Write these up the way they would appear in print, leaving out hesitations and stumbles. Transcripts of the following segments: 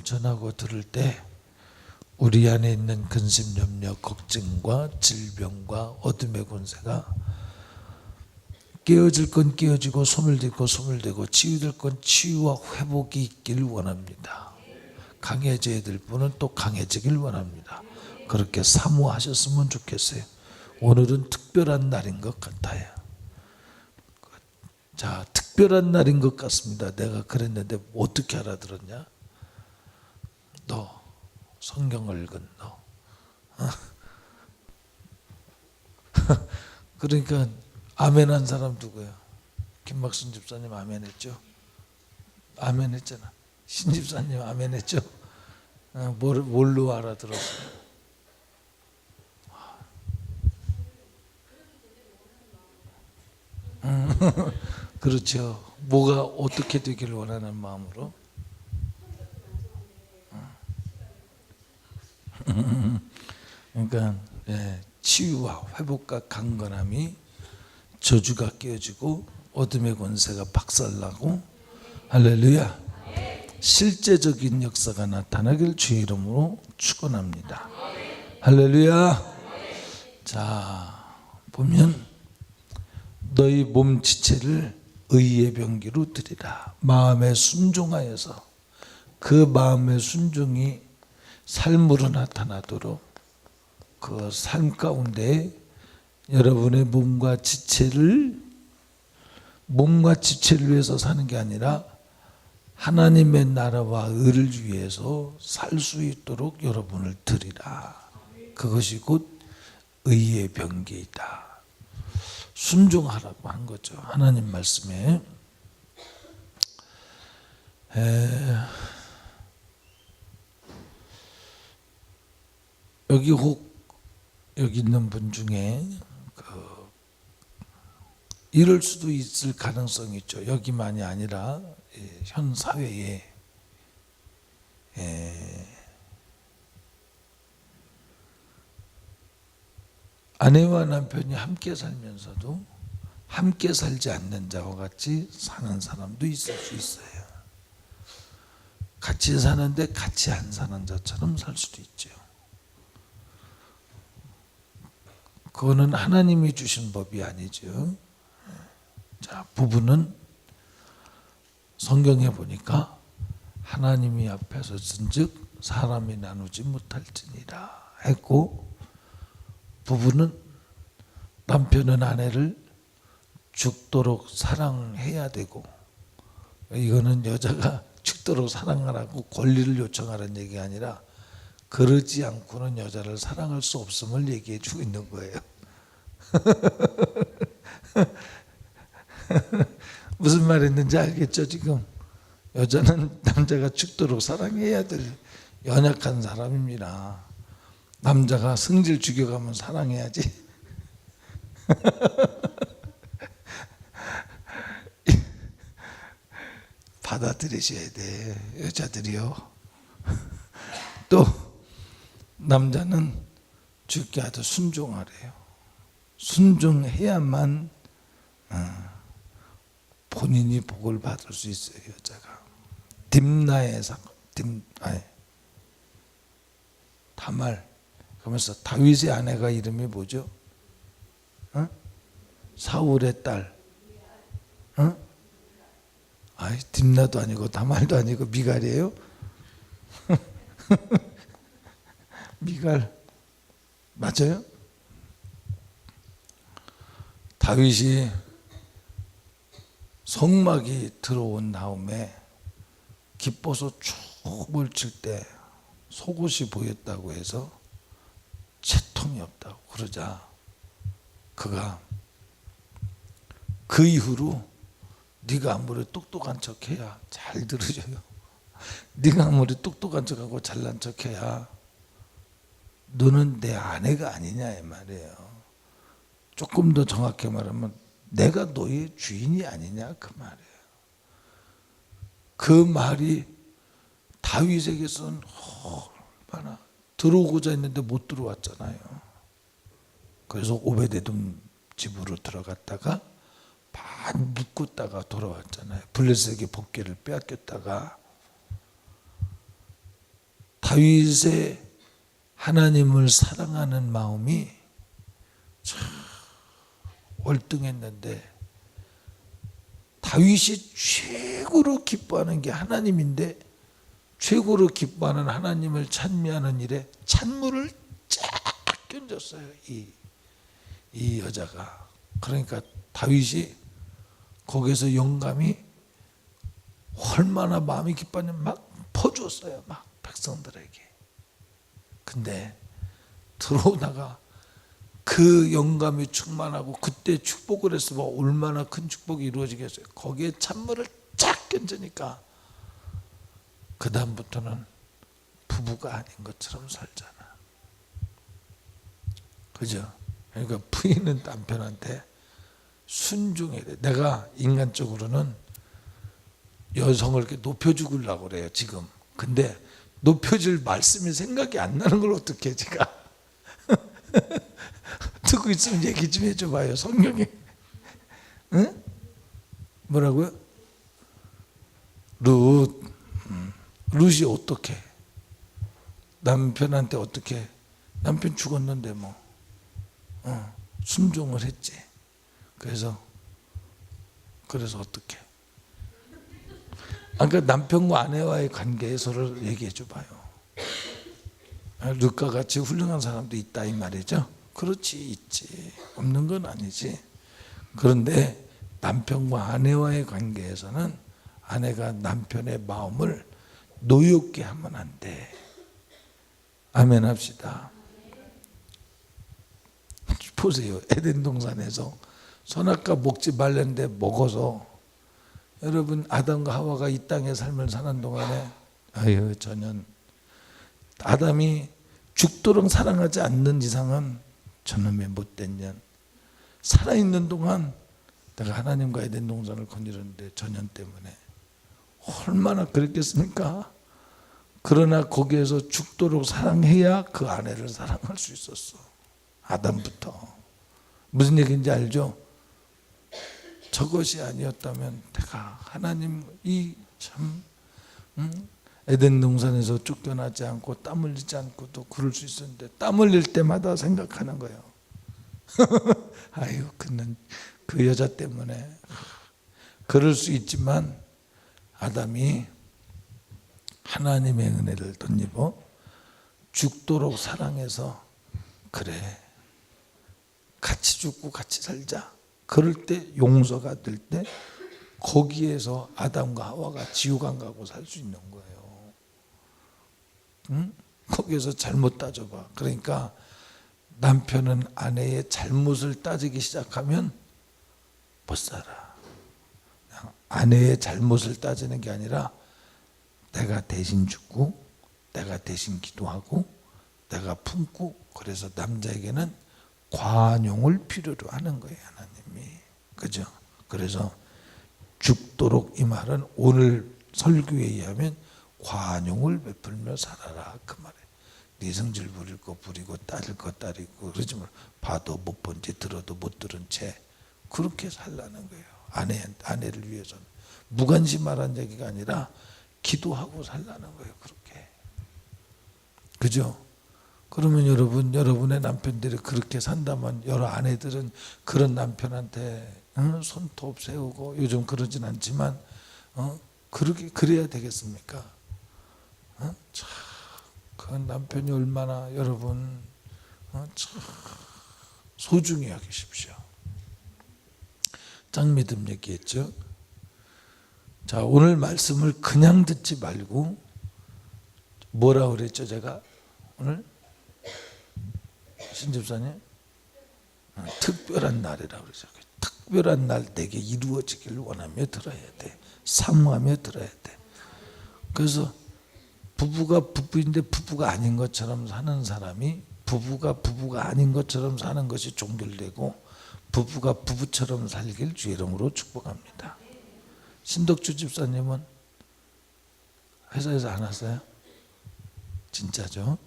전하고 들을 때 우리 안에 있는 근심, 염려, 걱정과 질병과 어둠의 권세가 깨어질 건 깨어지고 소멸되고 소멸되고 치유될 건 치유와 회복이 있길 원합니다. 강해져야 될 분은 또 강해지길 원합니다. 그렇게 사모하셨으면 좋겠어요. 오늘은 특별한 날인 것 같아요. 자, 특별한 날인 것 같습니다. 내가 그랬는데 어떻게 알아들었냐? 너 성경을 읽은 너. 그러니까 아멘한 사람 누구야? 김박순 집사님 아멘했죠? 아멘했잖아. 신 집사님 아멘했죠? 뭘로 알아들었어요? 그렇죠. 뭐가 어떻게 되기를 원하는 마음으로. 그러니까 치유와 회복과 강건함이 저주가 깨어지고 어둠의 권세가 박살나고 할렐루야 실제적인 역사가 나타나길 주의 이름으로 축원합니다. 할렐루야. 자 보면 너희 몸 지체를 의의 병기로 드리라. 마음에 순종하여서 그 마음의 순종이 삶으로 나타나도록 그 삶 가운데 여러분의 몸과 지체를 위해서 사는 게 아니라 하나님의 나라와 의를 위해서 살 수 있도록 여러분을 드리라. 그것이 곧 의의 병기이다. 순종하라고 한 거죠. 하나님 말씀에. 여기 있는 분 중에 이럴 수도 있을 가능성이 있죠. 여기만이 아니라 현 사회에 아내와 남편이 함께 살면서도 함께 살지 않는 자와 같이 사는 사람도 있을 수 있어요. 같이 사는데 같이 안 사는 자처럼 살 수도 있죠. 그거는 하나님이 주신 법이 아니죠. 자, 부부는 성경에 보니까 하나님이 앞에서 쓴즉 사람이 나누지 못할지니라 했고, 부부는 남편은 아내를 죽도록 사랑해야 되고, 이거는 여자가 죽도록 사랑하라고 권리를 요청하라는 얘기가 아니라 그러지 않고는 여자를 사랑할 수 없음을 얘기해 주고 있는 거예요. 무슨 말했는지 알겠죠? 지금 여자는 남자가 죽도록 사랑해야 될 연약한 사람입니다. 남자가 성질 죽여가면 사랑해야지. 받아들이셔야 돼, 여자들이요. 또 남자는 죽게 하도 순종하래요. 순종해야만 본인이 복을 받을 수 있어요. 여자가 딥나의 사건, 다말. 그러면서 다윗의 아내가 이름이 뭐죠? 사울의 딸. 딥나도 아니고 다말도 아니고 미갈이에요? 미갈 맞아요? 다윗이 성막이 들어온 다음에 기뻐서 춤을 출 때 속옷이 보였다고 해서 채통이 없다고 그러자 그가 그 이후로 네가 아무리 똑똑한 척해야, 잘 들으셔요, 네가 아무리 똑똑한 척하고 잘난 척해야 너는 내 아내가 아니냐 이 말이에요. 조금 더 정확히 말하면 내가 너의 주인이 아니냐 그 말이에요. 그 말이 다윗에게서는 얼마나 들어오고자 했는데 못 들어왔잖아요. 그래서 오베데돔 집으로 들어갔다가 반 묶었다가 돌아왔잖아요. 블레셋에게 복귀를 빼앗겼다가. 다윗의 하나님을 사랑하는 마음이 참 월등했는데, 다윗이 최고로 기뻐하는 게 하나님인데, 최고로 기뻐하는 하나님을 찬미하는 일에 찬물을 쫙 견뎠어요, 이 여자가. 그러니까 다윗이 거기서 영감이 얼마나 마음이 기뻤냐면 막 퍼주었어요, 막 백성들에게. 근데 들어오다가 그 영감이 충만하고 그때 축복을 했으면 얼마나 큰 축복이 이루어지겠어요. 거기에 찬물을 쫙 견주니까 그 다음부터는 부부가 아닌 것처럼 살잖아. 그죠? 그러니까 부인은 남편한테 순종해야 돼. 내가 인간적으로는 여성을 이렇게 높여주려고 그래요, 지금. 근데 높여줄 말씀이 생각이 안 나는 걸 어떻게 제가 듣고 있으면 얘기 좀 해줘봐요. 성경에 응? 뭐라고요? 룻이 어떻게 남편한테 어떻게, 남편 죽었는데 뭐 순종을 했지. 그래서 어떻게? 그러니까 남편과 아내와의 관계에서를 얘기해 줘봐요. 룻과 같이 훌륭한 사람도 있다 이 말이죠. 그렇지, 있지. 없는 건 아니지. 그런데 남편과 아내와의 관계에서는 아내가 남편의 마음을 노엽게 하면 안 돼. 아멘 합시다. 보세요. 에덴 동산에서 선악과 먹지 말랬는데 먹어서, 여러분 아담과 하와가 이 땅의 삶을 사는 동안에 저는 아담이 죽도록 사랑하지 않는 이상은 저놈의 못된 년, 살아있는 동안 내가 하나님과 에덴 동산을 거니는데 저년 때문에 얼마나 그랬겠습니까? 그러나 거기에서 죽도록 사랑해야 그 아내를 사랑할 수 있었어. 아담부터. 무슨 얘기인지 알죠? 저것이 아니었다면 내가 하나님이 참 에덴 동산에서 쫓겨나지 않고 땀 흘리지 않고도 그럴 수 있었는데, 땀 흘릴 때마다 생각하는 거예요. 아유, 그는 그 여자 때문에. 그럴 수 있지만 아담이 하나님의 은혜를 덧입어 죽도록 사랑해서, 그래 같이 죽고 같이 살자. 그럴 때 용서가 될 때 거기에서 아담과 하와가 지옥 안 가고 살 수 있는 거예요. 응? 거기에서 잘못 따져봐. 그러니까 남편은 아내의 잘못을 따지기 시작하면 못 살아. 아내의 잘못을 따지는 게 아니라 내가 대신 죽고 내가 대신 기도하고 내가 품고, 그래서 남자에게는 관용을 필요로 하는 거예요, 하나님이. 그죠? 그래서 죽도록, 이 말은 오늘 설교에 의하면 관용을 베풀며 살아라 그 말에. 네 성질 부릴 거 부리고 따질 거 따리고 그러지 말. 봐도 못 본 채 들어도 못 들은 채 그렇게 살라는 거예요. 아내를 위해서는 무관심하라는 얘기가 아니라 기도하고 살라는 거예요. 그렇게. 그죠? 그러면 여러분의 남편들이 그렇게 산다면 여러 아내들은 그런 남편한테 손톱 세우고, 요즘 그러진 않지만 그래야 되겠습니까? 참, 그 남편이 얼마나 여러분 참 소중히 여기십시오. 짱믿음 얘기했죠. 자, 오늘 말씀을 그냥 듣지 말고 뭐라 그랬죠, 제가 오늘? 신집사님, 특별한 날이라고 그러죠. 특별한 날 내게 이루어지기를 원하며 들어야 돼. 사모하며 들어야 돼. 그래서 부부가 부부인데 부부가 아닌 것처럼 사는 사람이 부부가 아닌 것처럼 사는 것이 종결되고, 부부가 부부처럼 살길 주의 이름으로 축복합니다. 신덕주 집사님은 회사에서 안 왔어요? 진짜죠?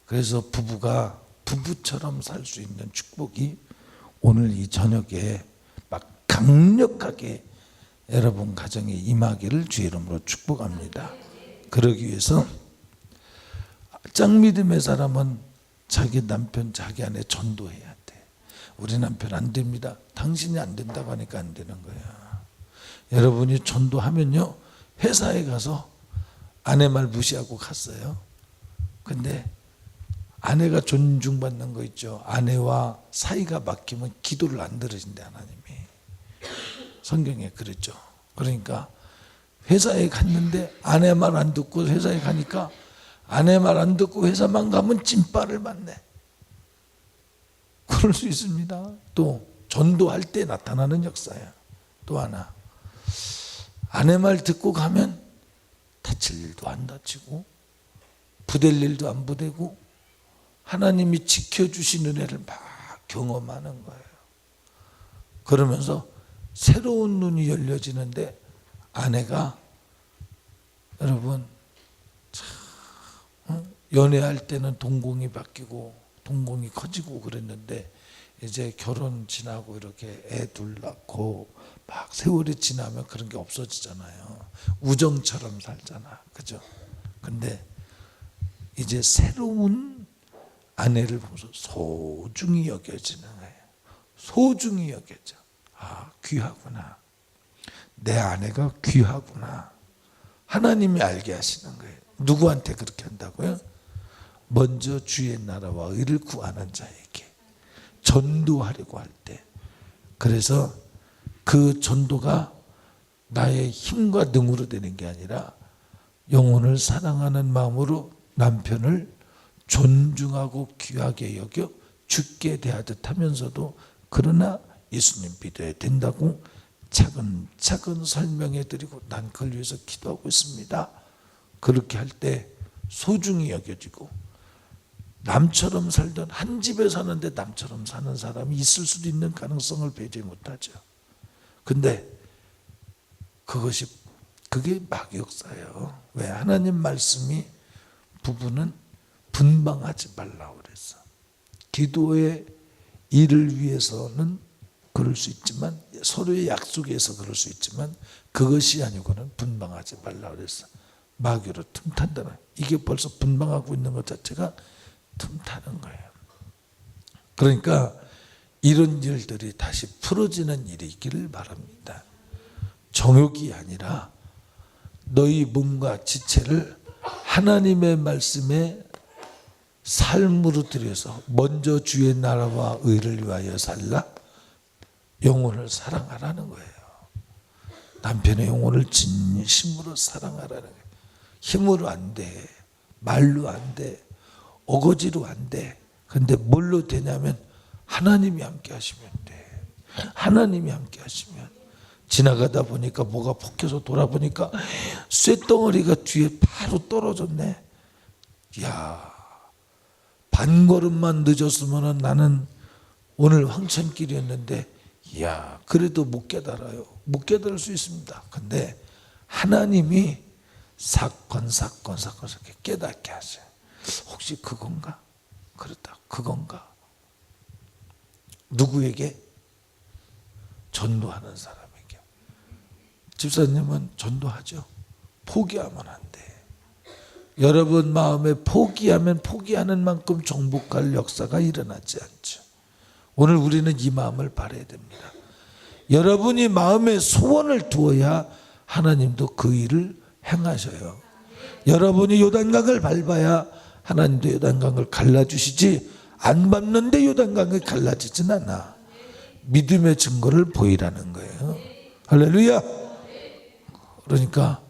그래서 부부가 부부처럼 살 수 있는 축복이 오늘 이 저녁에 막 강력하게 여러분 가정에 임하기를 주의 이름으로 축복합니다. 그러기 위해서 짱믿음의 사람은 자기 남편, 자기 아내 전도해야 돼. 우리 남편 안 됩니다. 당신이 안 된다고 하니까 안 되는 거야. 여러분이 전도하면요, 회사에 가서 아내 말 무시하고 갔어요. 근데 아내가 존중받는 거 있죠. 아내와 사이가 막히면 기도를 안 들으신대, 하나님이. 성경에 그랬죠. 그러니까 회사에 갔는데 아내 말 안 듣고 회사에 가니까 아내 말 안 듣고 회사만 가면 찐빠를 맞네. 그럴 수 있습니다. 또 전도할 때 나타나는 역사야. 또 하나, 아내 말 듣고 가면 다칠 일도 안 다치고 부댈 일도 안 부대고 하나님이 지켜주시는 은혜를 막 경험하는 거예요. 그러면서 새로운 눈이 열려지는데 아내가 여러분 연애할 때는 동공이 바뀌고 동공이 커지고 그랬는데 이제 결혼 지나고 이렇게 애 둘 낳고 막 세월이 지나면 그런 게 없어지잖아요. 우정처럼 살잖아. 그죠? 근데 이제 새로운 아내를 보면서 소중히 여겨지는 거예요. 소중히 여겨져. 아, 귀하구나. 내 아내가 귀하구나. 하나님이 알게 하시는 거예요. 누구한테 그렇게 한다고요? 먼저 주의 나라와 의를 구하는 자에게 전도하려고 할 때. 그래서 그 전도가 나의 힘과 능으로 되는 게 아니라 영혼을 사랑하는 마음으로 남편을 존중하고 귀하게 여겨 죽게 대하듯 하면서도 그러나 예수님 믿어야 된다고 차근차근 설명해 드리고 난 그걸 위해서 기도하고 있습니다. 그렇게 할 때 소중히 여겨지고, 남처럼 살던, 한 집에 사는데 남처럼 사는 사람이 있을 수도 있는 가능성을 배제 못하죠. 근데 그게 막역사예요. 왜? 하나님 말씀이 부부는 분방하지 말라고 그랬어. 기도의 일을 위해서는 그럴 수 있지만, 서로의 약속에서 그럴 수 있지만 그것이 아니고는 분방하지 말라고 그랬어. 마귀로 틈탄다는, 이게 벌써 분방하고 있는 것 자체가 틈타는 거예요. 그러니까 이런 일들이 다시 풀어지는 일이 있기를 바랍니다. 정욕이 아니라 너희 몸과 지체를 하나님의 말씀에 삶으로 들여서 먼저 주의 나라와 의를 위하여 살라, 영혼을 사랑하라는 거예요. 남편의 영혼을 진심으로 사랑하라는 거예요. 힘으로 안 돼, 말로 안 돼, 어거지로 안 돼. 근데 뭘로 되냐면 하나님이 함께 하시면 돼. 하나님이 함께 하시면. 지나가다 보니까 뭐가 폭해서 돌아보니까 쇳덩어리가 뒤에 바로 떨어졌네. 야, 반걸음만 늦었으면 나는 오늘 황천길이었는데, 야, 그래도 못 깨달아요. 못 깨달을 수 있습니다. 근데 하나님이 사건 이렇게 깨닫게 하세요. 혹시 그건가? 그렇다. 그건가? 누구에게? 전도하는 사람에게. 집사님은 전도하죠. 포기하면 안 돼. 여러분 마음에 포기하면 포기하는 만큼 정복할 역사가 일어나지 않죠. 오늘 우리는 이 마음을 바라야 됩니다. 여러분이 마음에 소원을 두어야 하나님도 그 일을 행하셔요. 여러분이 요단강을 밟아야 하나님도 요단강을 갈라주시지, 안 밟는데 요단강이 갈라지진 않아. 믿음의 증거를 보이라는 거예요. 할렐루야. 그러니까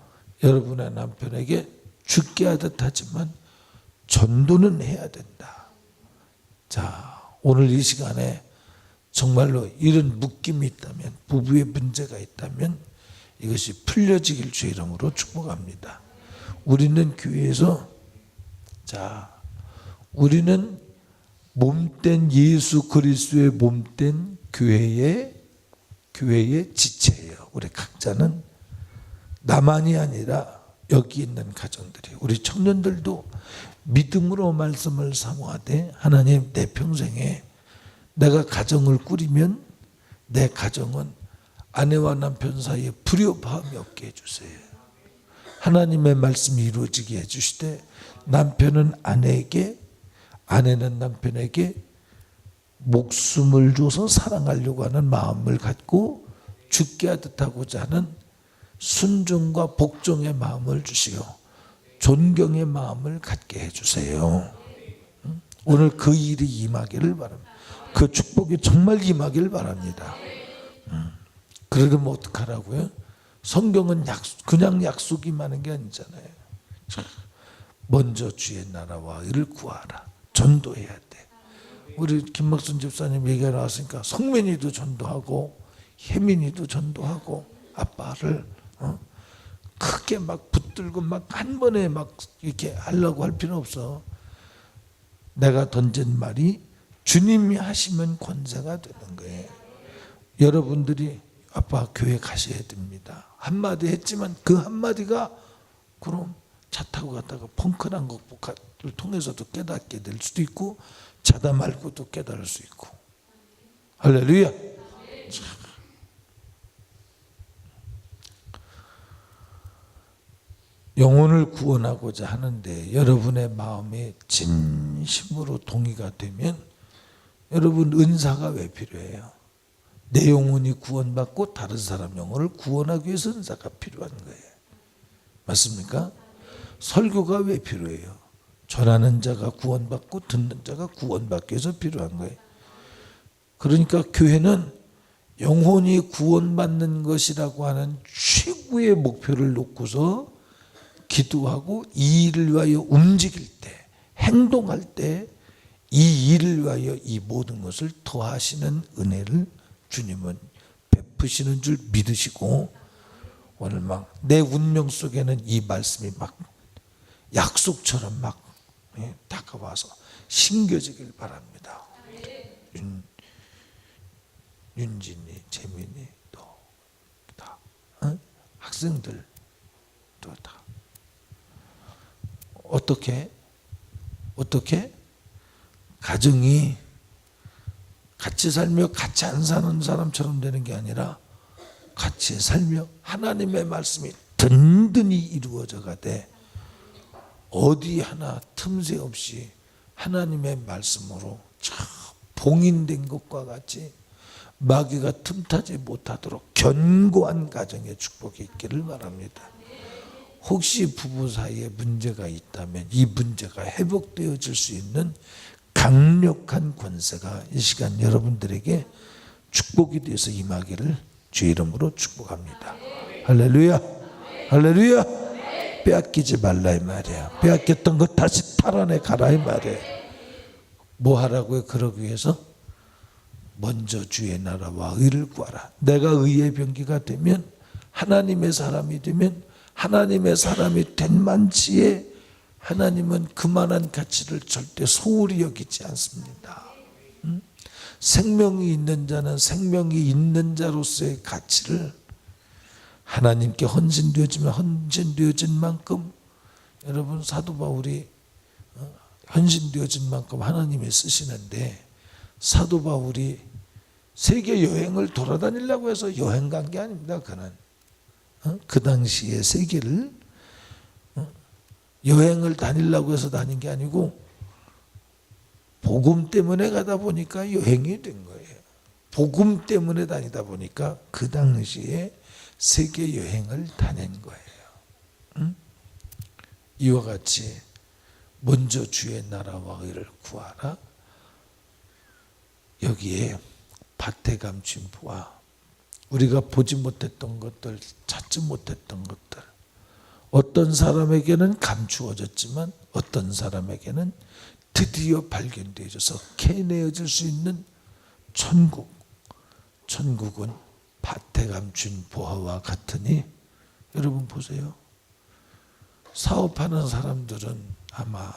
여러분의 남편에게 죽게 하듯 하지만 전도는 해야 된다. 자, 오늘 이 시간에 정말로 이런 묶임이 있다면, 부부의 문제가 있다면 이것이 풀려지길 주의 이름으로 축복합니다. 우리는 교회에서, 자, 우리는 몸된 예수 그리스도의 몸된 교회의 지체예요. 우리 각자는 나만이 아니라 여기 있는 가정들이, 우리 청년들도 믿음으로 말씀을 사모하되, 하나님, 내 평생에 내가 가정을 꾸리면 내 가정은 아내와 남편 사이에 불협화음이 없게 해주세요. 하나님의 말씀이 이루어지게 해주시되 남편은 아내에게, 아내는 남편에게 목숨을 줘서 사랑하려고 하는 마음을 갖고 죽게 하듯 하고자 하는 순종과 복종의 마음을 주시고 존경의 마음을 갖게 해주세요. 오늘 그 일이 임하기를 바랍니다. 그 축복이 정말 임하기를 바랍니다. 그러려면 어떡하라고요? 성경은 그냥 약속이 많은 게 아니잖아요. 먼저 주의 나라와 의를 구하라. 전도해야 돼. 우리 김막순 집사님 얘기가 나왔으니까 성민이도 전도하고 혜민이도 전도하고 아빠를 크게 막 붙들고 막 한 번에 막 이렇게 하려고 할 필요 없어. 내가 던진 말이 주님이 하시면 권세가 되는 거예요. 여러분들이 아빠 교회 가셔야 됩니다. 한마디 했지만 그 한마디가 그럼 차 타고 갔다가 펑크난 것을 통해서도 깨닫게 될 수도 있고 자다 말고도 깨달을 수 있고. 할렐루야. 영혼을 구원하고자 하는데 여러분의 마음이 진심으로 동의가 되면 여러분 은사가 왜 필요해요? 내 영혼이 구원받고 다른 사람 영혼을 구원하기 위해서 은사가 필요한 거예요. 맞습니까? 설교가 왜 필요해요? 전하는 자가 구원받고 듣는 자가 구원받기 위해서 필요한 거예요. 그러니까 교회는 영혼이 구원받는 것이라고 하는 최고의 목표를 놓고서 기도하고 이 일을 위하여 움직일 때, 행동할 때 이 일을 위하여 이 모든 것을 더하시는 은혜를 주님은 베푸시는 줄 믿으시고 오늘 막 내 운명 속에는 이 말씀이 막 약속처럼 막 다가와서 심겨지길 바랍니다. 윤진이, 재민이 또 다 학생들 또 다 어떻게 가정이 같이 살며 같이 안 사는 사람처럼 되는 게 아니라 같이 살며 하나님의 말씀이 든든히 이루어져 가되 어디 하나 틈새 없이 하나님의 말씀으로 봉인된 것과 같이 마귀가 틈타지 못하도록 견고한 가정의 축복이 있기를 바랍니다. 혹시 부부 사이에 문제가 있다면 이 문제가 회복되어질 수 있는 강력한 권세가 이 시간 여러분들에게 축복이 되어서 임하기를 주의 이름으로 축복합니다. 할렐루야. 할렐루야. 빼앗기지 말라 이 말이야. 빼앗겼던 것 다시 탈환해 가라 이 말이야. 뭐 하라고요? 그러기 위해서 먼저 주의 나라와 의를 구하라. 내가 의의 병기가 되면 하나님의 사람이 되면 하나님의 사람이 된 만치에 하나님은 그만한 가치를 절대 소홀히 여기지 않습니다. 생명이 있는 자는 생명이 있는 자로서의 가치를 하나님께 헌신되어지면 헌신되어진 만큼 여러분 사도 바울이 헌신되어진 만큼 하나님이 쓰시는데 사도 바울이 세계 여행을 돌아다니려고 해서 여행 간 게 아닙니다. 그는 그 당시에 세계를 여행을 다니려고 해서 다닌 게 아니고 복음 때문에 가다 보니까 여행이 된 거예요. 복음 때문에 다니다 보니까 그 당시에 세계 여행을 다닌 거예요. 이와 같이 먼저 주의 나라와 의를 구하라. 여기에 밭에 감춘 부와 우리가 보지 못했던 것들, 찾지 못했던 것들, 어떤 사람에게는 감추어졌지만 어떤 사람에게는 드디어 발견되어져서 캐내어질 수 있는 천국. 천국은 밭에 감춘 보화와 같으니 여러분 보세요. 사업하는 사람들은 아마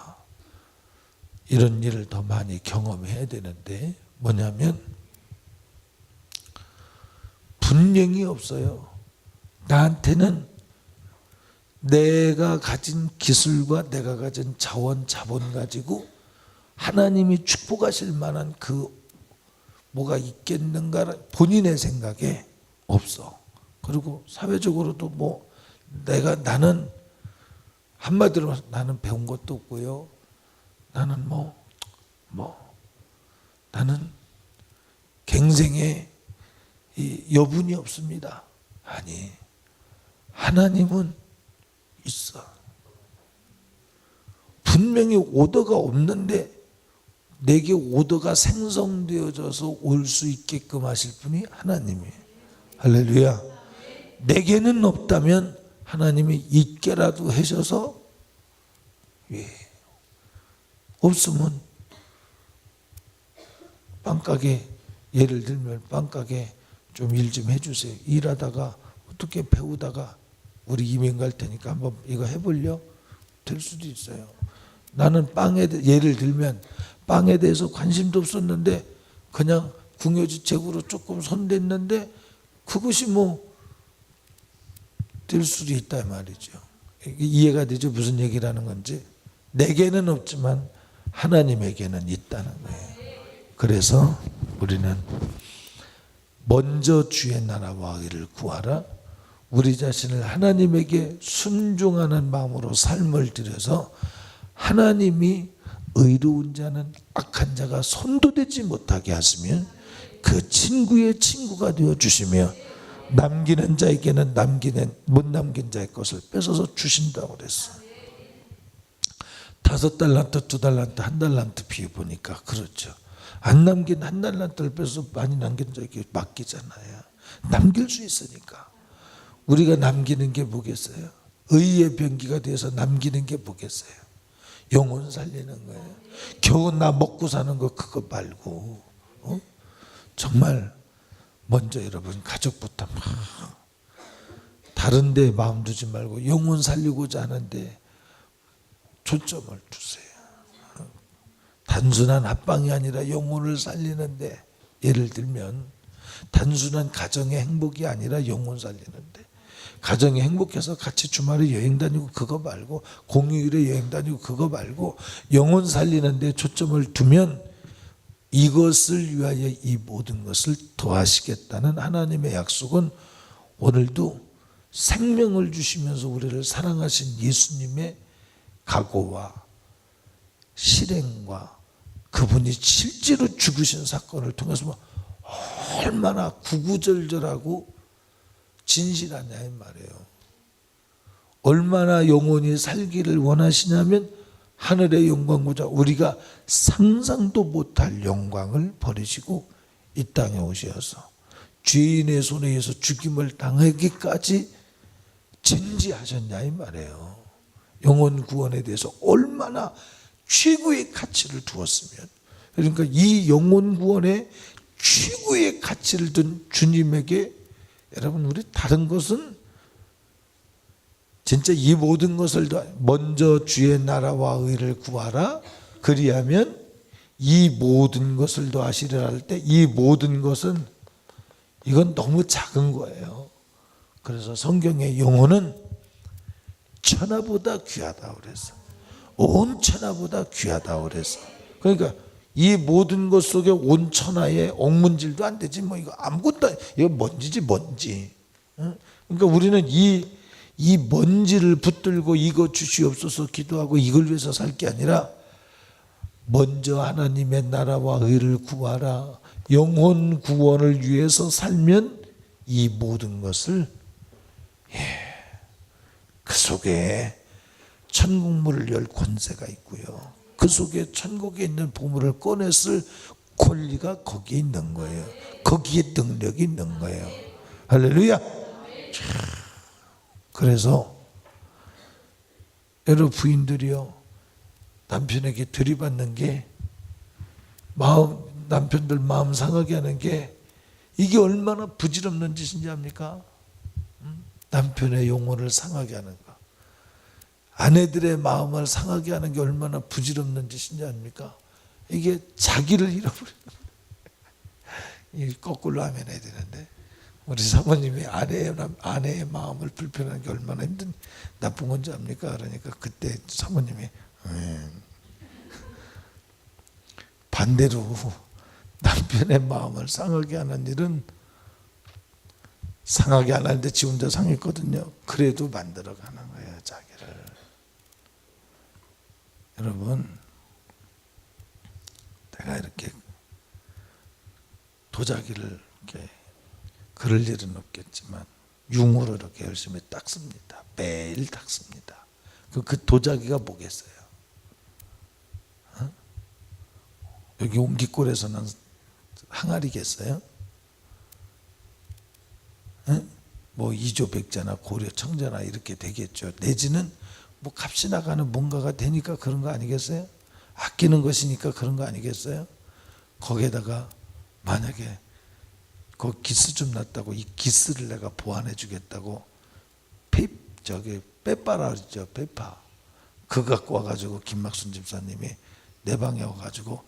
이런 일을 더 많이 경험해야 되는데 뭐냐면 분명히 없어요. 나한테는 내가 가진 기술과 내가 가진 자원, 자본 가지고 하나님이 축복하실 만한 그 뭐가 있겠는가 본인의 생각에 없어. 그리고 사회적으로도 뭐 나는 한마디로 나는 배운 것도 없고요. 나는 나는 갱생의 이 여분이 없습니다. 아니, 하나님은 있어. 분명히 오더가 없는데 내게 오더가 생성되어져서 올 수 있게끔 하실 분이 하나님이에요. 할렐루야. 내게는 없다면 하나님이 있게라도 하셔서, 없으면 빵가게, 예를 들면 빵가게 좀 일 좀 해주세요. 일하다가 어떻게 배우다가 우리 이민 갈 테니까 한번 이거 해볼려? 될 수도 있어요. 나는 예를 들면 빵에 대해서 관심도 없었는데 그냥 궁여지책으로 조금 손댔는데 그것이 될 수도 있다 말이죠. 이해가 되죠? 무슨 얘기를 하는 건지. 내게는 없지만 하나님에게는 있다는 거예요. 그래서 우리는 먼저 주의 나라와 의를 구하라. 우리 자신을 하나님에게 순종하는 마음으로 삶을 들여서 하나님이 의로운 자는 악한 자가 손도대지 못하게 하시며 그 친구의 친구가 되어 주시며 남기는 자에게는 못 남긴 자의 것을 뺏어서 주신다고 그랬어. 5달란트, 2달란트, 1달란트 비유 보니까 그렇죠. 안 남긴 1달란트를 뺏어서 많이 남긴 자에게 맡기잖아요. 남길 수 있으니까. 우리가 남기는 게 뭐겠어요? 의의 병기가 돼서 남기는 게 뭐겠어요? 영혼 살리는 거예요. 겨우 나 먹고 사는 거 그거 말고, 정말 먼저 여러분 가족부터 막 다른 데 마음 두지 말고 영혼 살리고자 하는데 초점을 두세요. 단순한 합방이 아니라 영혼을 살리는데, 예를 들면 단순한 가정의 행복이 아니라 영혼 살리는데, 가정이 행복해서 같이 주말에 여행 다니고 그거 말고, 공휴일에 여행 다니고 그거 말고 영혼 살리는데 초점을 두면 이것을 위하여 이 모든 것을 더하시겠다는 하나님의 약속은 오늘도 생명을 주시면서 우리를 사랑하신 예수님의 각오와 실행과 그분이 실제로 죽으신 사건을 통해서 얼마나 구구절절하고 진실하냐 이 말이에요. 얼마나 영혼이 살기를 원하시냐면 하늘의 영광보다 우리가 상상도 못할 영광을 버리시고 이 땅에 오셔서 죄인의 손에 의해서 죽임을 당하기까지 진지하셨냐 이 말이에요. 영혼 구원에 대해서 얼마나 최고의 가치를 두었으면, 그러니까 이 영혼 구원에 최고의 가치를 둔 주님에게 여러분, 우리 다른 것은 진짜 이 모든 것을 먼저 주의 나라와 의를 구하라. 그리하면 이 모든 것을 더하시리라 할 때 이 모든 것은 이건 너무 작은 거예요. 그래서 성경의 영혼은 천하보다 귀하다 그랬어. 온 천하보다 귀하다 그랬어. 그러니까 이 모든 것 속에 온 천하에 옥문질도 안 되지 뭐 이거 아무것도 이거 먼지지 먼지. 그러니까 우리는 이 먼지를 붙들고 이거 주시옵소서 기도하고 이걸 위해서 살 게 아니라 먼저 하나님의 나라와 의를 구하라. 영혼 구원을 위해서 살면 이 모든 것을 그 속에 천국문을 열 권세가 있고요. 그 속에 천국에 있는 보물을 꺼냈을 권리가 거기에 있는 거예요. 거기에 능력이 있는 거예요. 할렐루야. 그래서 여러 부인들이요, 남편에게 들이받는 게 남편들 마음 상하게 하는 게 이게 얼마나 부질없는 짓인지 압니까? 남편의 영혼을 상하게 하는 거, 아내들의 마음을 상하게 하는 게 얼마나 부질없는 짓인지 압니까? 이게 자기를 잃어버리는 이 거꾸로 하면 해야 되는데, 우리 사모님이 아내의 마음을 불편하는 게 얼마나 나쁜 건지 압니까? 그러니까 그때 사모님이 반대로 남편의 마음을 상하게 하는 일은 상하게 안 하는데 지 혼자 상했거든요. 그래도 만들어가는 거예요, 자기를. 여러분, 내가 이렇게 도자기를 이렇게 그럴 일은 없겠지만 융으로 이렇게 열심히 닦습니다. 매일 닦습니다. 그 도자기가 뭐겠어요? 어? 여기 옹기골에서는 항아리겠어요? 어? 뭐 이조백자나 고려 청자나 이렇게 되겠죠. 내지는 뭐 값이 나가는 뭔가가 되니까 그런 거 아니겠어요? 아끼는 것이니까 그런 거 아니겠어요? 거기에다가 만약에 그 기스 좀 났다고 이 기스를 내가 보완해 주겠다고 빼빠라 그러죠. 빼파. 그거 갖고 와가지고 김막순 집사님이 내 방에 와가지고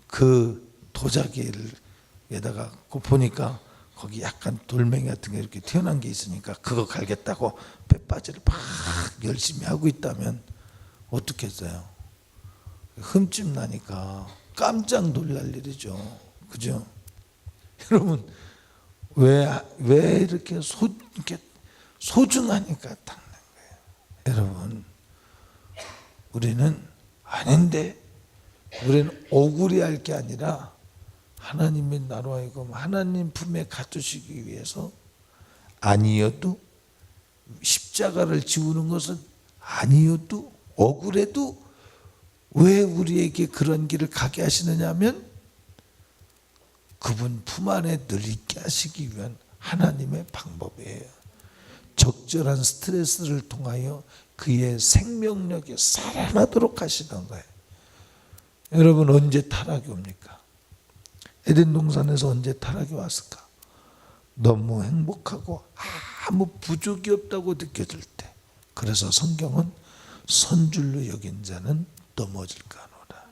그 도자기에다가 그 보니까 거기 약간 돌멩이 같은 게 이렇게 튀어나온 게 있으니까 그거 갈겠다고 빼빠지를 막 열심히 하고 있다면 어떻겠어요? 흠집 나니까 깜짝 놀랄 일이죠. 그죠? 여러분, 왜 이렇게 소중하니까 닦는 거예요. 여러분, 우리는 아닌데, 우리는 억울해할 게 아니라 하나님의 나로 하여금 하나님 품에 가두시기 위해서 아니어도 십자가를 지우는 것은 아니어도 억울해도 왜 우리에게 그런 길을 가게 하시느냐 하면 그분 품 안에 늘 있게 하시기 위한 하나님의 방법이에요. 적절한 스트레스를 통하여 그의 생명력이 살아나도록 하시는 거예요. 여러분, 언제 타락이 옵니까? 에덴 동산에서 언제 타락이 왔을까? 너무 행복하고 아무 부족이 없다고 느껴질 때. 그래서 성경은 선줄로 여긴 자는 넘어질까 하노라.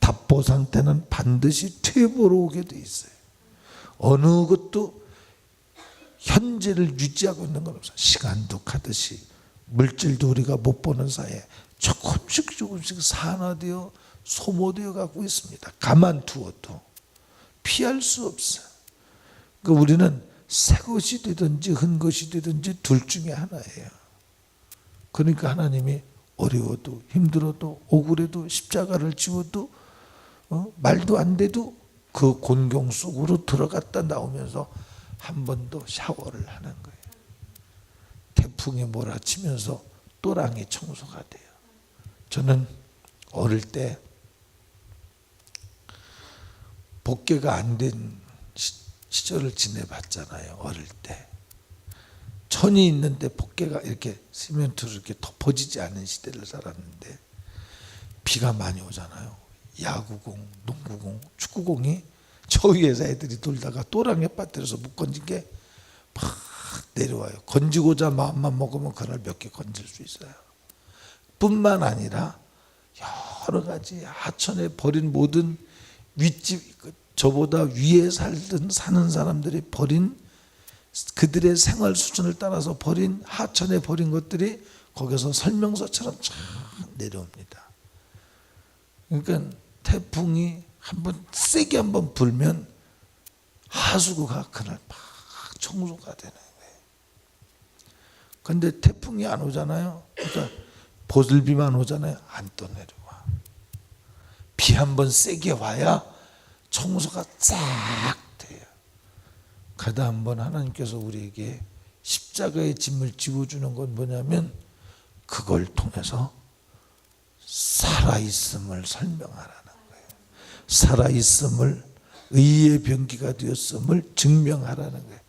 답보 상태는 반드시 퇴보로 오게 돼 있어요. 어느 것도 현재를 유지하고 있는 건 없어요. 시간도 가듯이 물질도 우리가 못 보는 사이에 조금씩 산화되어 소모되어 가고 있습니다. 가만두어도 피할 수 없어요. 그러니까 우리는 새 것이 되든지 흔 것이 되든지 둘 중에 하나예요. 그러니까 하나님이 어려워도 힘들어도 억울해도 십자가를 지워도 말도 안 돼도 그 곤경 속으로 들어갔다 나오면서 한 번 더 샤워를 하는 거예요. 태풍이 몰아치면서 또랑이 청소가 돼요. 저는 어릴 때 복개가 안 된 시절을 지내봤잖아요. 어릴 때 천이 있는데 복개가 이렇게 시멘트로 이렇게 덮어지지 않은 시대를 살았는데 비가 많이 오잖아요. 야구공, 농구공, 축구공이 저 위에서 애들이 돌다가 또랑에 빠뜨려서 못 건진 게 막 내려와요. 건지고자 마음만 먹으면 그날 몇 개 건질 수 있어요. 뿐만 아니라 여러 가지 하천에 버린 모든 윗집, 저보다 위에 사는 사람들이 버린 그들의 생활 수준을 따라서 버린 하천에 버린 것들이 거기서 설명서처럼 쫙 내려옵니다. 그러니까 태풍이 세게 한번 불면 하수구가 그날 막 청소가 되는 거예요. 그런데 태풍이 안 오잖아요. 그러니까 보슬비만 오잖아요. 안 떠내려와. 비 한번 세게 와야 청소가 싹 돼요. 그러다 한번 하나님께서 우리에게 십자가의 짐을 지워주는 건 뭐냐면 그걸 통해서 살아있음을 설명하라는 거예요. 살아있음을 의의 병기가 되었음을 증명하라는 거예요.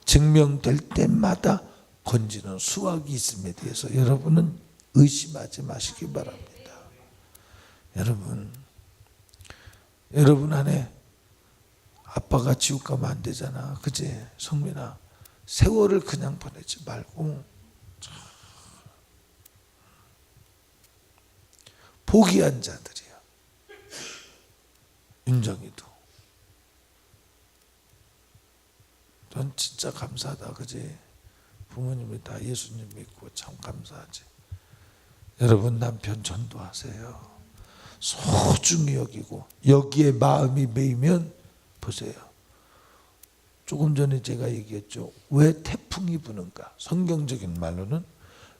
증명될 때마다 건지는 수확이 있음에 대해서 여러분은 의심하지 마시기 바랍니다. 여러분 안에 아빠가 지옥 가면 안 되잖아. 그치? 성민아, 세월을 그냥 보내지 말고 포기한 자들이야. 윤정이도. 전 진짜 감사하다. 그지? 부모님이 다 예수님 믿고 참 감사하지. 여러분 남편 전도하세요. 소중히 여기고 여기에 마음이 매이면 보세요. 조금 전에 제가 얘기했죠. 왜 태풍이 부는가? 성경적인 말로는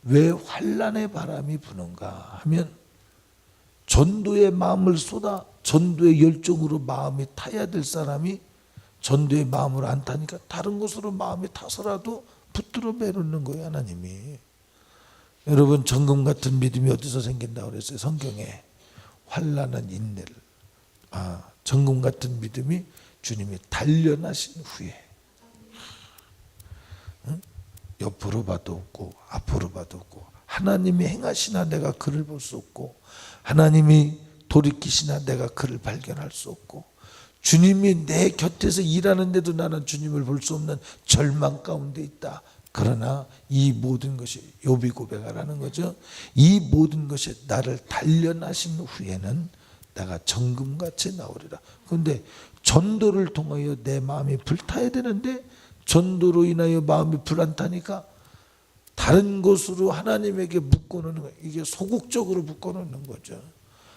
왜 환난의 바람이 부는가 하면 전도의 마음을 쏟아 전도의 열정으로 마음이 타야 될 사람이 전도의 마음을 안 타니까 다른 곳으로 마음이 타서라도 붙들어 매놓는 거예요, 하나님이. 여러분, 정금 같은 믿음이 어디서 생긴다고 그랬어요? 성경에. 환난은 인내를. 정금 같은 믿음이 주님이 단련하신 후에, 옆으로 봐도 없고 앞으로 봐도 없고, 하나님이 행하시나 내가 그를 볼 수 없고, 하나님이 돌이키시나 내가 그를 발견할 수 없고, 주님이 내 곁에서 일하는데도 나는 주님을 볼 수 없는 절망 가운데 있다. 그러나 이 모든 것이, 욥이 고백하라는 거죠. 이 모든 것이 나를 단련하신 후에는 내가 정금같이 나오리라. 그런데 전도를 통하여 내 마음이 불타야 되는데, 전도로 인하여 마음이 불안타니까 다른 곳으로 하나님에게 묶어놓는 거예요. 이게 소극적으로 묶어놓는 거죠.